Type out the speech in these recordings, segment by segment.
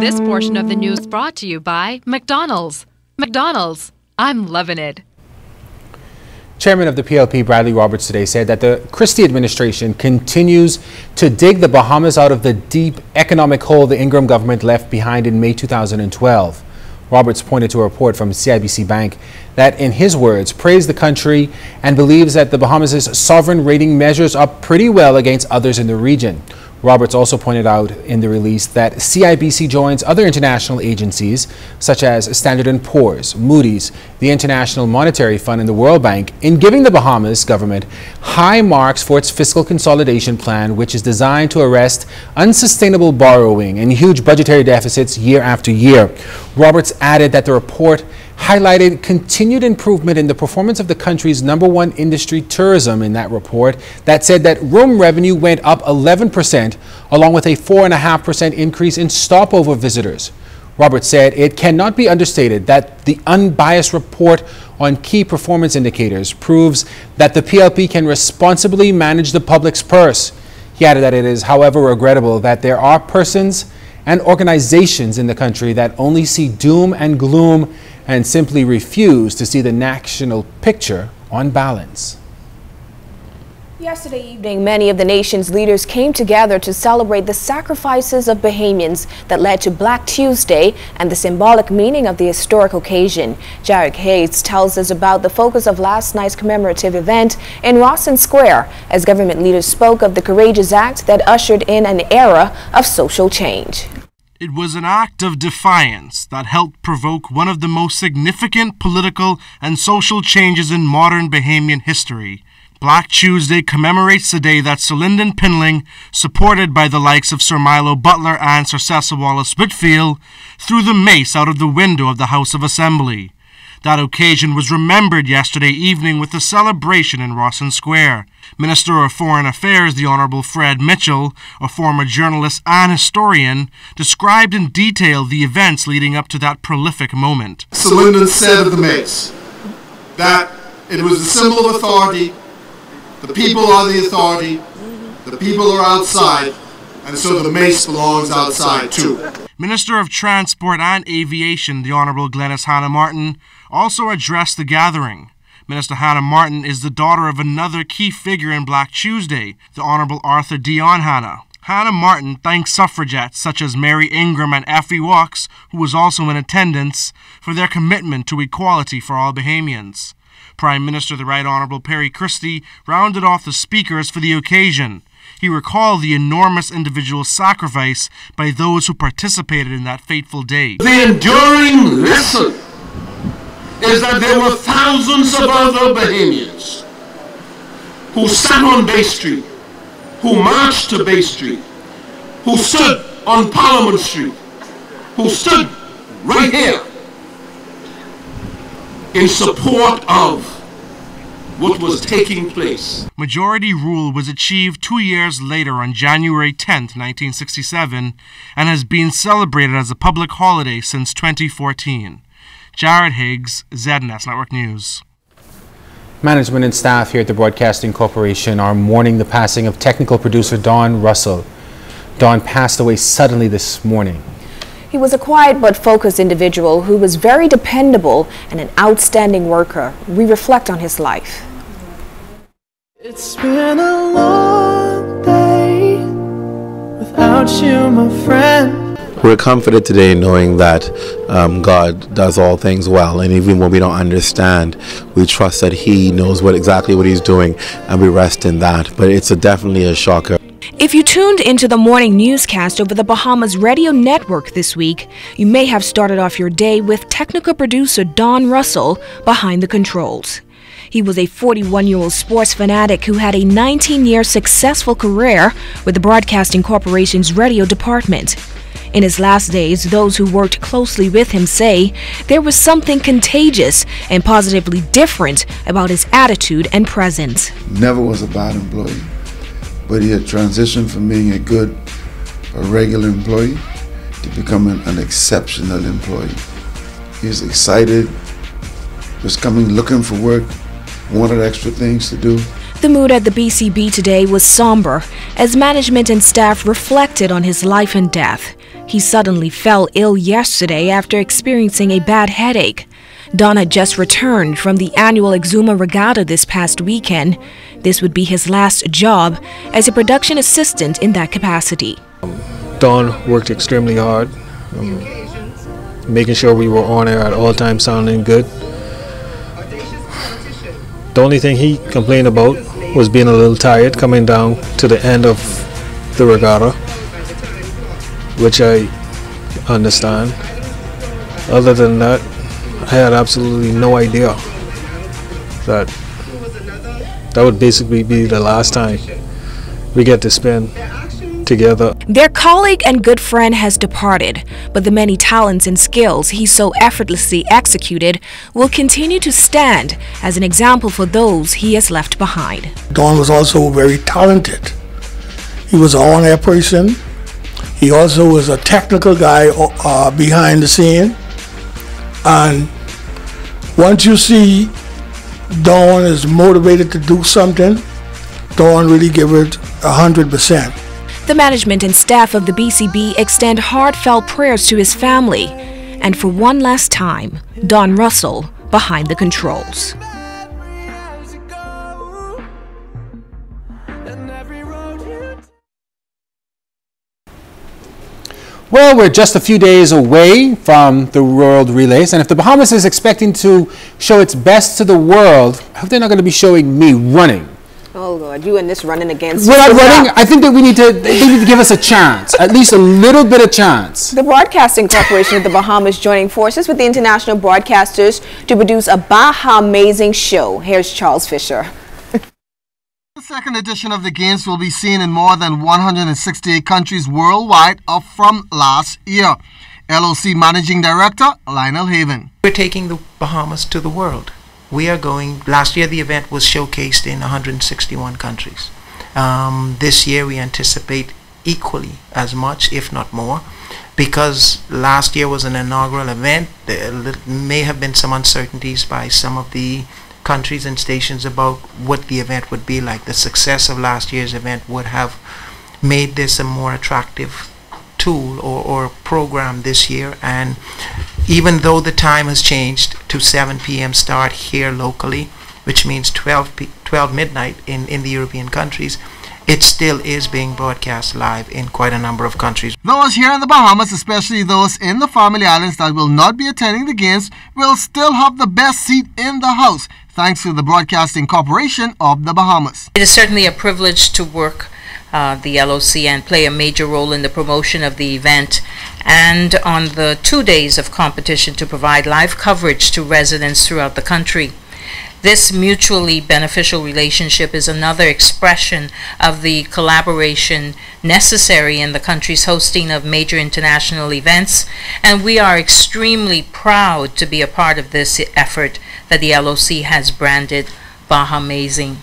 This portion of the news brought to you by McDonald's. McDonald's, I'm loving it. Chairman of the PLP, Bradley Roberts, today said that the Christie administration continues to dig the Bahamas out of the deep economic hole the Ingram government left behind in May 2012. Roberts pointed to a report from CIBC Bank that, in his words, praised the country and believes that the Bahamas' sovereign rating measures up pretty well against others in the region. Roberts also pointed out in the release that CIBC joins other international agencies such as Standard & Poor's, Moody's, the International Monetary Fund, and the World Bank in giving the Bahamas government high marks for its fiscal consolidation plan, which is designed to arrest unsustainable borrowing and huge budgetary deficits year after year. Roberts added that the report highlighted continued improvement in the performance of the country's #1 industry, tourism, in that report that said that room revenue went up 11%, along with a 4.5% increase in stopover visitors. Roberts said it cannot be understated that the unbiased report on key performance indicators proves that the PLP can responsibly manage the public's purse. He added that it is, however, regrettable that there are persons and organizations in the country that only see doom and gloom and simply refuse to see the national picture on balance. Yesterday evening, many of the nation's leaders came together to celebrate the sacrifices of Bahamians that led to Black Tuesday and the symbolic meaning of the historic occasion. Jarek Hayes tells us about the focus of last night's commemorative event in Rawson Square as government leaders spoke of the courageous act that ushered in an era of social change. It was an act of defiance that helped provoke one of the most significant political and social changes in modern Bahamian history. Black Tuesday commemorates the day that Sir Lyndon Pinling, supported by the likes of Sir Milo Butler and Sir Cecil Wallace Whitfield, threw the mace out of the window of the House of Assembly. That occasion was remembered yesterday evening with a celebration in Rawson Square. Minister of Foreign Affairs, the Honourable Fred Mitchell, a former journalist and historian, described in detail the events leading up to that prolific moment. Sir Lyndon said of the mace that it was a symbol of authority, the people are the authority, the people are outside, and so the mace belongs outside too. Minister of Transport and Aviation, the Honourable Glenys Hannah Martin, also addressed the gathering. Minister Hannah Martin is the daughter of another key figure in Black Tuesday, the Honourable Arthur Dion Hannah. Hannah Martin thanked suffragettes such as Mary Ingram and Effie Walks, who was also in attendance, for their commitment to equality for all Bahamians. Prime Minister the Right Honourable Perry Christie rounded off the speakers for the occasion. He recalled the enormous individual sacrifice by those who participated in that fateful day. The enduring lesson is that there were thousands of other Bahamians who sat on Bay Street, who marched to Bay Street, who stood on Parliament Street, who stood right here in support of what was taking place. Majority rule was achieved 2 years later on January 10, 1967, and has been celebrated as a public holiday since 2014. Jared Higgs, ZNS Network News. Management and staff here at the Broadcasting Corporation are mourning the passing of technical producer Don Russell. Don passed away suddenly this morning. He was a quiet but focused individual who was very dependable and an outstanding worker. We reflect on his life. It's been a long day without you, my friend. We're comforted today knowing that God does all things well, and even when we don't understand, we trust that He knows exactly what He's doing, and we rest in that. But it's definitely a shocker. If you tuned into the morning newscast over the Bahamas Radio Network this week, you may have started off your day with technical producer Don Russell behind the controls. He was a 41-year-old sports fanatic who had a 19-year successful career with the Broadcasting Corporation's radio department. In his last days, those who worked closely with him say there was something contagious and positively different about his attitude and presence. Never was a bad employee, but he had transitioned from being a regular employee to becoming an exceptional employee. He was excited, was coming looking for work, wanted extra things to do. The mood at the BCB today was somber as management and staff reflected on his life and death. He suddenly fell ill yesterday after experiencing a bad headache. Don had just returned from the annual Exuma Regatta this past weekend. This would be his last job as a production assistant in that capacity. Don worked extremely hard, making sure we were on air at all times, sounding good. The only thing he complained about was being a little tired coming down to the end of the regatta, which I understand. Other than that, I had absolutely no idea that would basically be the last time we get to spend together. Their colleague and good friend has departed, but the many talents and skills he so effortlessly executed will continue to stand as an example for those he has left behind. Don was also very talented. He was an on-air person. He also was a technical guy behind the scene. And once you see Don is motivated to do something, Don really give it 100%. The management and staff of the BCB extend heartfelt prayers to his family. And for one last time, Don Russell behind the controls. Well, we're just a few days away from the World Relays, and if the Bahamas is expecting to show its best to the world, I hope they're not going to be showing me running. Oh Lord, you and this running against. We're not running. I think that they need to give us a chance, at least a little bit of chance. The Broadcasting Corporation of the Bahamas joining forces with the international broadcasters to produce a Baha-mazing show. Here's Charles Fisher. The second edition of the Games will be seen in more than 168 countries worldwide, up from last year. LOC Managing Director Lionel Haven. We're taking the Bahamas to the world. We are going, last year the event was showcased in 161 countries. This year we anticipate equally as much, if not more, because last year was an inaugural event. There may have been some uncertainties by some of the countries and stations about what the event would be like. The success of last year's event would have made this a more attractive tool or program this year, and even though the time has changed to 7 p.m. start here locally, which means 12 midnight in the European countries, it still is being broadcast live in quite a number of countries. Those here in the Bahamas, especially those in the Family Islands that will not be attending the Games, will still have the best seat in the house, thanks to the Broadcasting Corporation of the Bahamas. It is certainly a privilege to work the LOC and play a major role in the promotion of the event, and on the 2 days of competition to provide live coverage to residents throughout the country. This mutually beneficial relationship is another expression of the collaboration necessary in the country's hosting of major international events, and we are extremely proud to be a part of this effort that the LOC has branded Baha-mazing.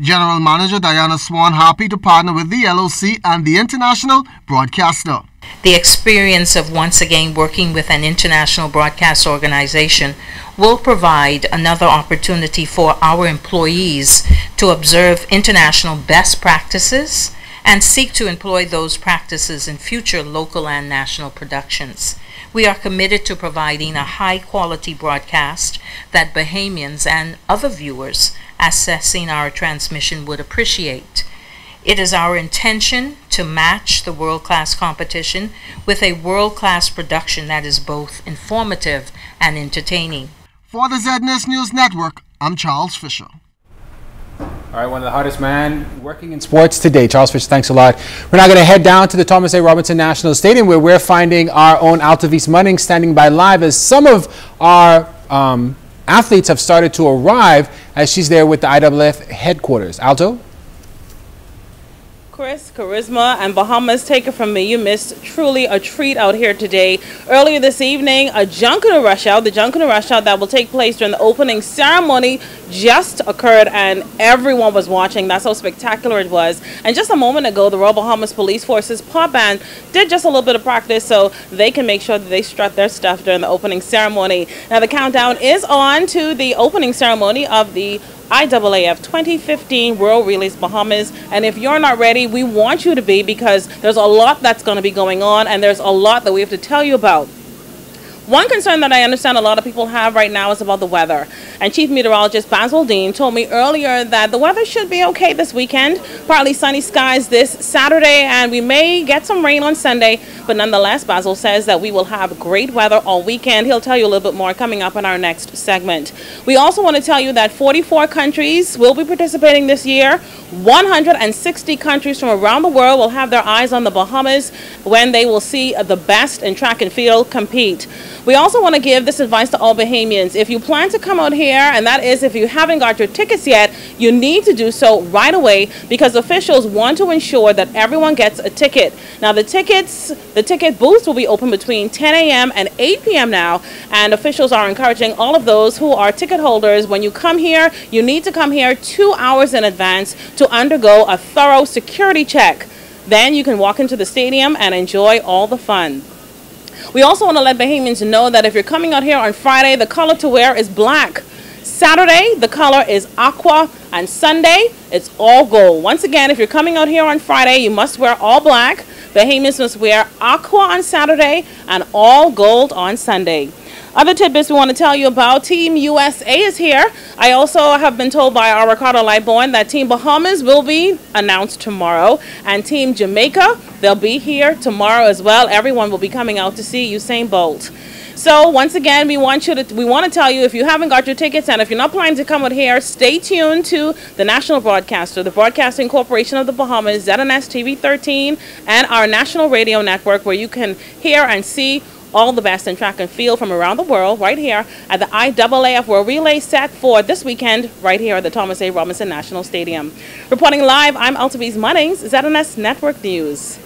General Manager Diana Swan happy to partner with the LOC and the international broadcaster. The experience of once again working with an international broadcast organization will provide another opportunity for our employees to observe international best practices and seek to employ those practices in future local and national productions. We are committed to providing a high-quality broadcast that Bahamians and other viewers accessing our transmission would appreciate. It is our intention to match the world-class competition with a world-class production that is both informative and entertaining. For the ZNS News Network, I'm Charles Fisher. All right, one of the hottest men working in sports today. Charles Fisher, thanks a lot. We're now going to head down to the Thomas A. Robinson National Stadium, where we're finding our own Altavis Munning standing by live as some of our athletes have started to arrive as she's there with the IAAF headquarters. Alto? Chris, Charisma, and Bahamas, take it from me. You missed truly a treat out here today. Earlier this evening, a Junkanoo rush out, the Junkanoo rush out that will take place during the opening ceremony just occurred, and everyone was watching. That's how spectacular it was. And just a moment ago, the Royal Bahamas Police Force's pop band did just a little bit of practice so they can make sure that they strut their stuff during the opening ceremony. Now the countdown is on to the opening ceremony of the IAAF 2015 World Relays Bahamas. And if you're not ready, we want you to be, because there's a lot that's going to be going on and there's a lot that we have to tell you about. One concern that I understand a lot of people have right now is about the weather. And Chief Meteorologist Basil Dean told me earlier that the weather should be okay this weekend. Partly sunny skies this Saturday, and we may get some rain on Sunday. But nonetheless, Basil says that we will have great weather all weekend. He'll tell you a little bit more coming up in our next segment. We also want to tell you that 44 countries will be participating this year. 160 countries from around the world will have their eyes on the Bahamas when they will see the best in track and field compete. We also want to give this advice to all Bahamians. If you plan to come out here, and that is if you haven't got your tickets yet, you need to do so right away, because officials want to ensure that everyone gets a ticket. Now the ticket booths will be open between 10 a.m. and 8 p.m. now, and officials are encouraging all of those who are ticket holders, when you come here, you need to come here 2 hours in advance to undergo a thorough security check. Then you can walk into the stadium and enjoy all the fun. We also want to let Bahamians know that if you're coming out here on Friday, the color to wear is black. Saturday, the color is aqua, and Sunday, it's all gold. Once again, if you're coming out here on Friday, you must wear all black. Bahamians must wear aqua on Saturday and all gold on Sunday. Other tidbits we want to tell you about: Team USA is here. I also have been told by our Ricardo Lightborn that Team Bahamas will be announced tomorrow, and Team Jamaica, they'll be here tomorrow as well. Everyone will be coming out to see Usain Bolt. So once again, we want to tell you, if you haven't got your tickets and if you're not planning to come out here, stay tuned to the national broadcaster, the Broadcasting Corporation of the Bahamas, ZNS TV13, and our national radio network, where you can hear and see all the best in track and field from around the world right here at the IAAF World Relay set for this weekend right here at the Thomas A. Robinson National Stadium. Reporting live, I'm Altaviz Munnings, ZNS Network News.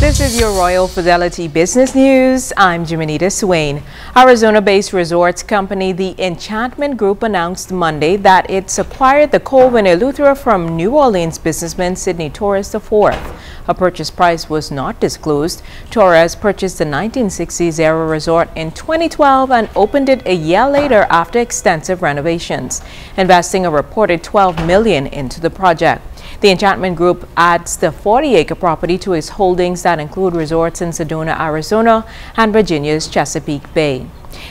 This is your Royal Fidelity Business News. I'm Jimenita Swain. Arizona-based resorts company The Enchantment Group announced Monday that it's acquired the Colvin Eleuthera from New Orleans businessman Sidney Torres IV. A purchase price was not disclosed. Torres purchased the 1960s-era resort in 2012 and opened it a year later after extensive renovations, investing a reported $12 million into the project. The Enchantment Group adds the 40-acre property to its holdings that include resorts in Sedona, Arizona, and Virginia's Chesapeake Bay.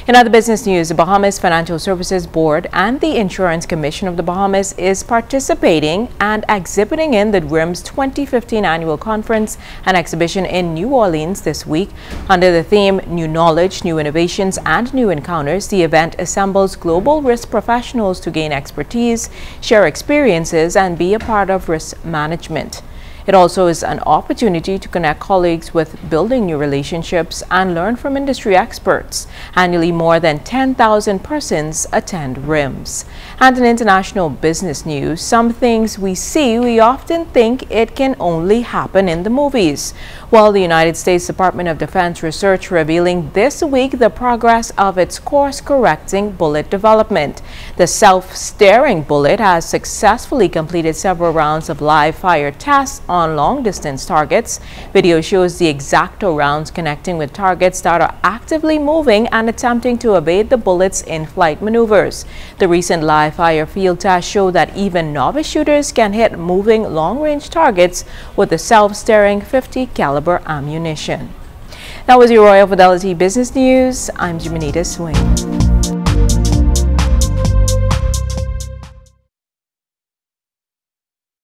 In other business news, the Bahamas Financial Services Board and the Insurance Commission of the Bahamas is participating and exhibiting in the RIM's 2015 annual conference and exhibition in New Orleans this week. Under the theme New Knowledge, New Innovations, and New Encounters, the event assembles global risk professionals to gain expertise, share experiences, and be a part of risk management. It also is an opportunity to connect colleagues with building new relationships and learn from industry experts. Annually, more than 10,000 persons attend RIMS. And in international business news, some things we see, we often think it can only happen in the movies. Well, the United States Department of Defense research revealing this week the progress of its course-correcting bullet development. The self-steering bullet has successfully completed several rounds of live-fire tests on long-distance targets. Video shows the Exacto rounds connecting with targets that are actively moving and attempting to evade the bullet's in-flight maneuvers. The recent live-fire field tests show that even novice shooters can hit moving long-range targets with the self-steering 50 caliber ammunition. That was your Royal Fidelity Business News. I'm Jimenita Swain.